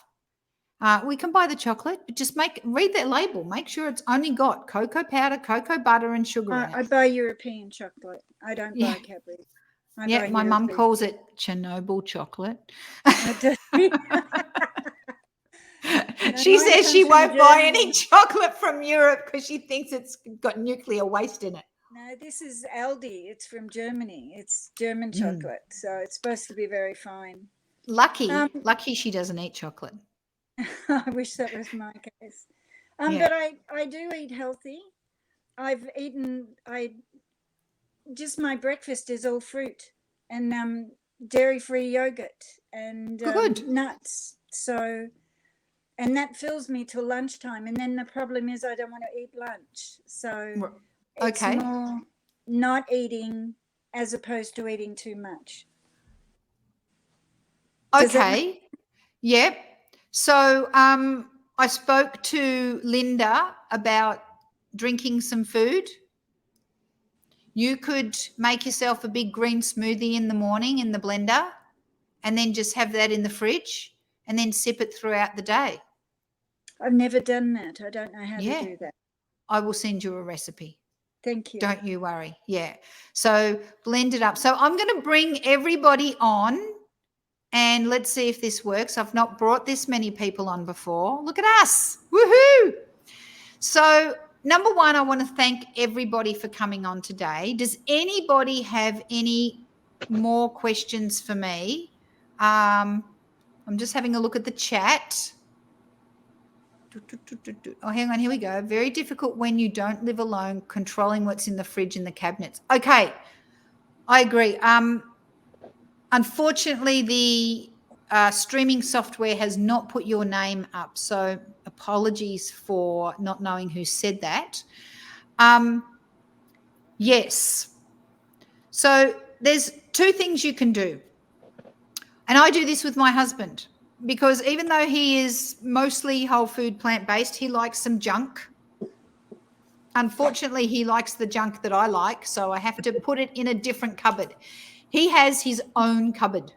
We can buy the chocolate, but just read that label. Make sure it's only got cocoa powder, cocoa butter, and sugar in it. I buy European chocolate. I don't buy Cadbury. Yeah, my mum calls it Chernobyl chocolate. She says she won't buy any chocolate from Europe because she thinks it's got nuclear waste in it. No, this is Aldi. It's from Germany. It's German chocolate, so it's supposed to be very fine. Lucky she doesn't eat chocolate. I wish that was my case. But I do eat healthy. My breakfast is all fruit and dairy-free yogurt and nuts. So, and that fills me till lunchtime. And then the problem is I don't want to eat lunch. So it's more not eating as opposed to eating too much. Okay. Yep. So I spoke to Linda about drinking some food. You could make yourself a big green smoothie in the morning in the blender and then just have that in the fridge and then sip it throughout the day. I've never done that. I don't know how to do that. I will send you a recipe. Thank you. Don't you worry. Yeah. So blend it up. So I'm going to bring everybody on and let's see if this works. I've not brought this many people on before. Look at us. Woohoo. So number one, I want to thank everybody for coming on today. Does anybody have any more questions for me? I'm just having a look at the chat. Oh, hang on. Here we go. Very difficult when you don't live alone, controlling what's in the fridge and the cabinets. Okay. I agree. Unfortunately, the streaming software has not put your name up. So apologies for not knowing who said that. Yes. So there's two things you can do. And I do this with my husband because even though he is mostly whole food plant-based, he likes some junk. Unfortunately, he likes the junk that I like, so I have to put it in a different cupboard. He has his own cupboard.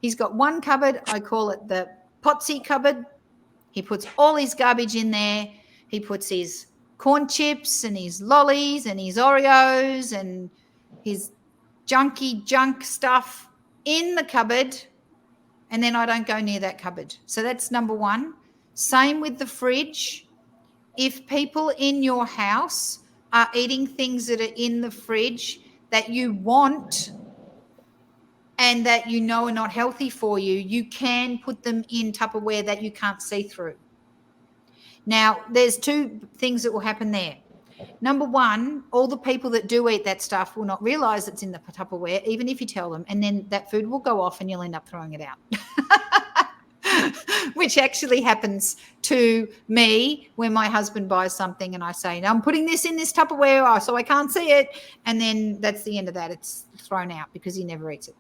He's got one cupboard. I call it the Potsy cupboard. He puts all his garbage in there. He puts his corn chips and his lollies and his Oreos and his junky junk stuff in the cupboard, and then I don't go near that cupboard. So that's number one. Same with the fridge. If people in your house are eating things that are in the fridge that you want and that you know are not healthy for you, you can put them in Tupperware that you can't see through. Now, there's two things that will happen there. Number one, all the people that do eat that stuff will not realize it's in the Tupperware, even if you tell them, and then that food will go off and you'll end up throwing it out. Which actually happens to me when my husband buys something and I say, no, I'm putting this in this Tupperware so I can't see it. And then that's the end of that. It's thrown out because he never eats it.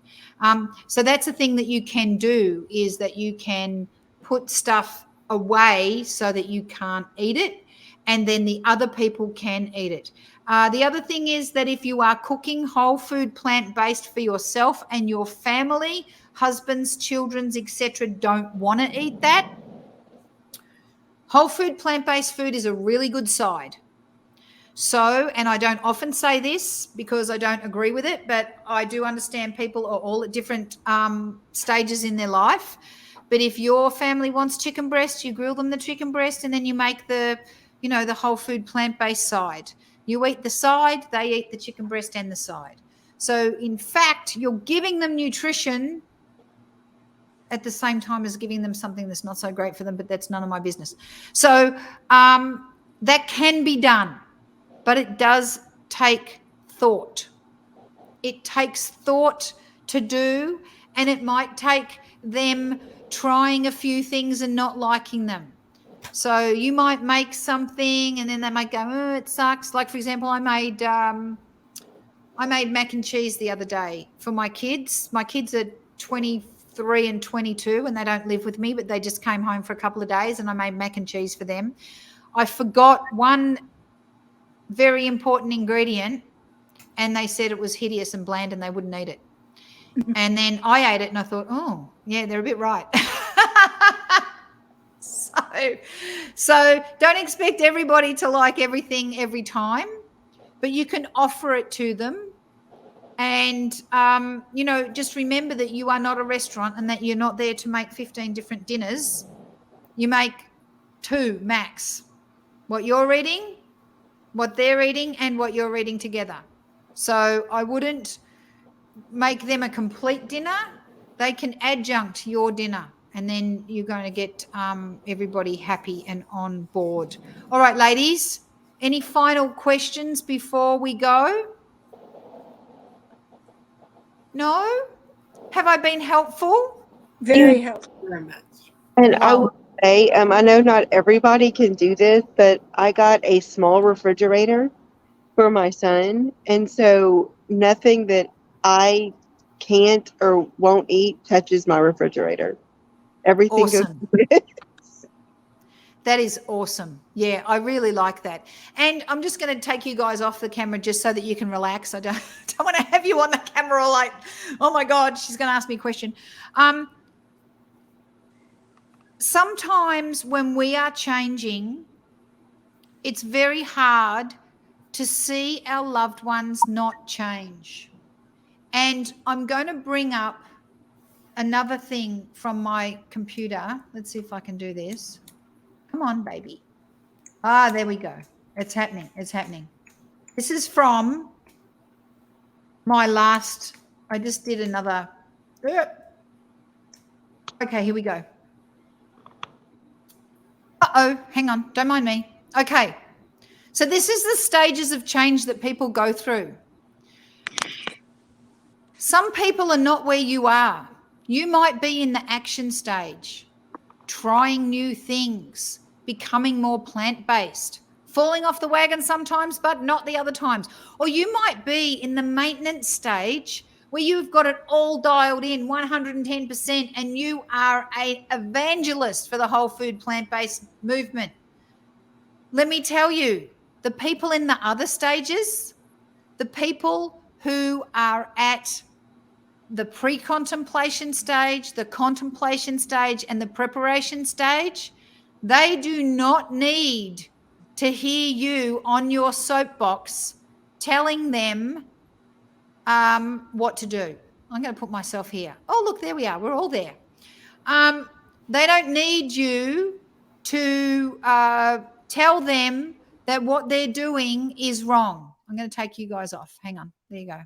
So that's the thing that you can do, is that you can put stuff away so that you can't eat it, and then the other people can eat it. The other thing is that if you are cooking whole food plant-based for yourself and your family, husbands, children's, etc., don't want to eat that, whole food plant-based food is a really good side. So, and I don't often say this because I don't agree with it, but I do understand people are all at different stages in their life. But if your family wants chicken breast, you grill them the chicken breast, and then you make the whole food plant-based side. You eat the side, they eat the chicken breast and the side. So in fact, you're giving them nutrition at the same time as giving them something that's not so great for them, but that's none of my business. So that can be done, but it does take thought. It takes thought to do, and it might take them trying a few things and not liking them. So you might make something and then they might go, oh, it sucks. Like, for example, I made mac and cheese the other day for my kids. My kids are 23 and 22 and they don't live with me, but they just came home for a couple of days and I made mac and cheese for them. I forgot one very important ingredient and they said it was hideous and bland and they wouldn't eat it. And then I ate it and I thought, oh, yeah, they're a bit right. So don't expect everybody to like everything every time, but you can offer it to them. And, just remember that you are not a restaurant and that you're not there to make 15 different dinners. You make 2 max. What you're eating, what they're eating, and what you're eating together. So I wouldn't make them a complete dinner. They can adjunct your dinner, and then you're going to get everybody happy and on board. All right, ladies, any final questions before we go? No? Have I been helpful? Very helpful. Very much. And I would say, I know not everybody can do this, but I got a small refrigerator for my son. And so nothing that I can't or won't eat touches my refrigerator. Everything Awesome. goes. That is awesome. Yeah, I really like that. And I'm just going to take you guys off the camera just so that you can relax. I don't want to have you on the camera like, oh my God, she's going to ask me a question. Sometimes when we are changing, it's very hard to see our loved ones not change. And I'm going to bring up another thing from my computer. Let's see if I can do this. Come on, baby. Ah, there we go. It's happening. It's happening. This is from my last, I just did another. Okay, here we go. Uh-oh, hang on. Don't mind me. Okay. So this is the stages of change that people go through. Some people are not where you are. You might be in the action stage, trying new things, becoming more plant-based, falling off the wagon sometimes, but not the other times. Or you might be in the maintenance stage where you've got it all dialed in 110% and you are an evangelist for the whole food plant-based movement. Let me tell you, the people in the other stages, the people who are at the pre-contemplation stage, the contemplation stage, and the preparation stage, they do not need to hear you on your soapbox telling them what to do. I'm going to put myself here. Oh, look, there we are. We're all there. They don't need you to tell them that what they're doing is wrong. I'm going to take you guys off. Hang on. There you go.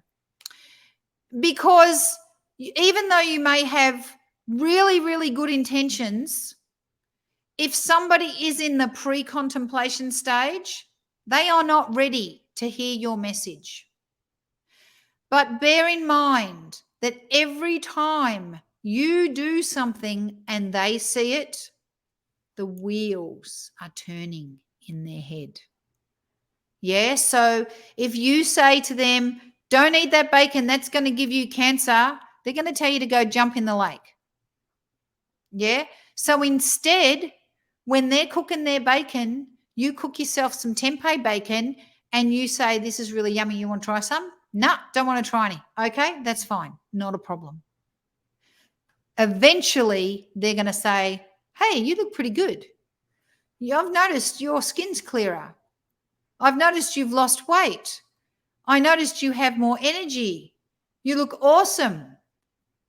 Because even though you may have really, really good intentions, if somebody is in the pre-contemplation stage, they are not ready to hear your message. But bear in mind that every time you do something and they see it, the wheels are turning in their head. Yeah, so if you say to them, don't eat that bacon, that's going to give you cancer, they're going to tell you to go jump in the lake. Yeah, so instead, when they're cooking their bacon, you cook yourself some tempeh bacon and you say, this is really yummy, you want to try some? No, don't want to try any. Okay, that's fine, not a problem. Eventually, they're going to say, hey, you look pretty good. I've noticed your skin's clearer. I've noticed you've lost weight. I noticed you have more energy. You look awesome.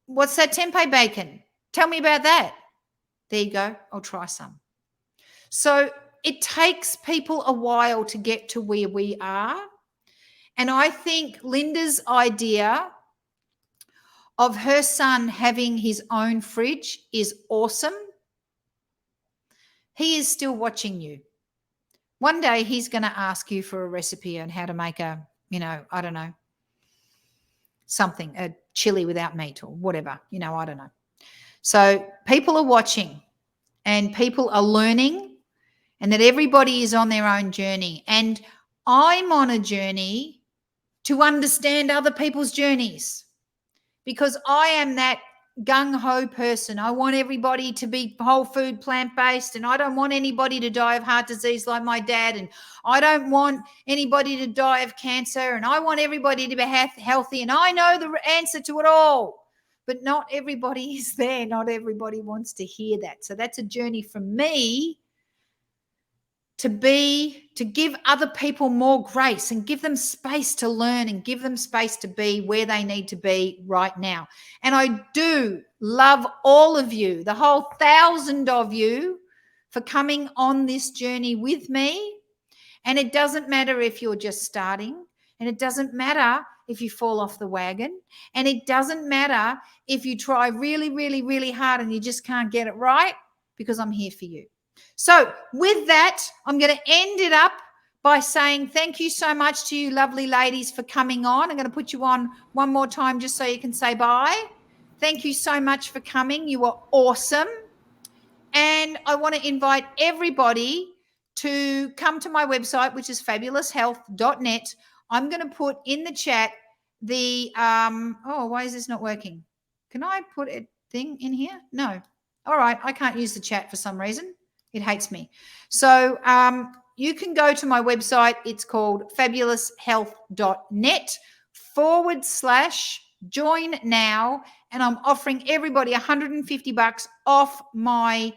What's that tempeh bacon? Tell me about that. There you go. I'll try some. So it takes people a while to get to where we are. And I think Linda's idea of her son having his own fridge is awesome. He is still watching you. One day he's going to ask you for a recipe on how to make a, I don't know, something, a chili without meat or whatever, I don't know. So people are watching and people are learning, and that everybody is on their own journey. And I'm on a journey to understand other people's journeys because I am that gung-ho person. I want everybody to be whole food, plant-based, and I don't want anybody to die of heart disease like my dad, and I don't want anybody to die of cancer, and I want everybody to be healthy, and I know the answer to it all. But not everybody is there. Not everybody wants to hear that. So that's a journey for me to give other people more grace and give them space to learn and give them space to be where they need to be right now. And I do love all of you, the whole 1,000 of you, for coming on this journey with me. And it doesn't matter if you're just starting, and it doesn't matter if you fall off the wagon, and it doesn't matter if you try really, really, really hard and you just can't get it right, because I'm here for you. So with that, I'm going to end it up by saying thank you so much to you lovely ladies for coming on. I'm going to put you on one more time just so you can say bye. Thank you so much for coming. You are awesome. And I want to invite everybody to come to my website, which is fabuloushealth.net. I'm going to put in the chat the why is this not working? Can I put a thing in here? No. All right. I can't use the chat for some reason. It hates me. So you can go to my website. It's called fabuloushealth.net/join now. And I'm offering everybody $150 off my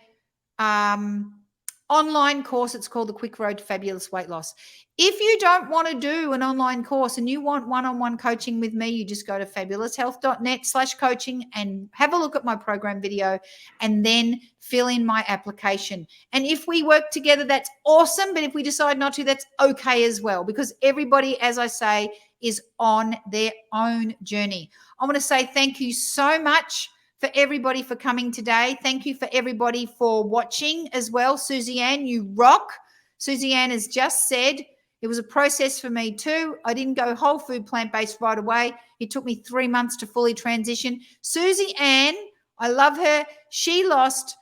online course. It's called the Quick Road to Fabulous Weight Loss. If you don't want to do an online course and you want one-on-one coaching with me, you just go to fabuloushealth.net/coaching and have a look at my program video and then fill in my application. And if we work together, that's awesome. But if we decide not to, that's okay as well, because everybody, as I say, is on their own journey. I want to say thank you so much for everybody for coming today. Thank you for everybody for watching as well. Susie Ann, you rock. Susie Ann has just said it was a process for me too. I didn't go whole food plant-based right away. It took me 3 months to fully transition. Susie Ann, I love her. She lost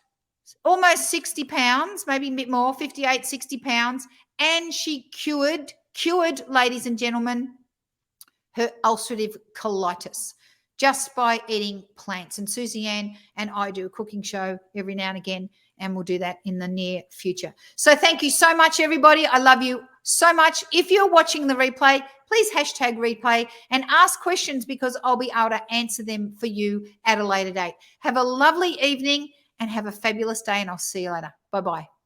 almost 60 pounds, maybe a bit more, 58, 60 pounds. And she cured, ladies and gentlemen, her ulcerative colitis just by eating plants. And Susie Ann and I do a cooking show every now and again, and we'll do that in the near future. So thank you so much, everybody. I love you so much. If you're watching the replay, please hashtag replay and ask questions, because I'll be able to answer them for you at a later date. Have a lovely evening and have a fabulous day, and I'll see you later. Bye-bye.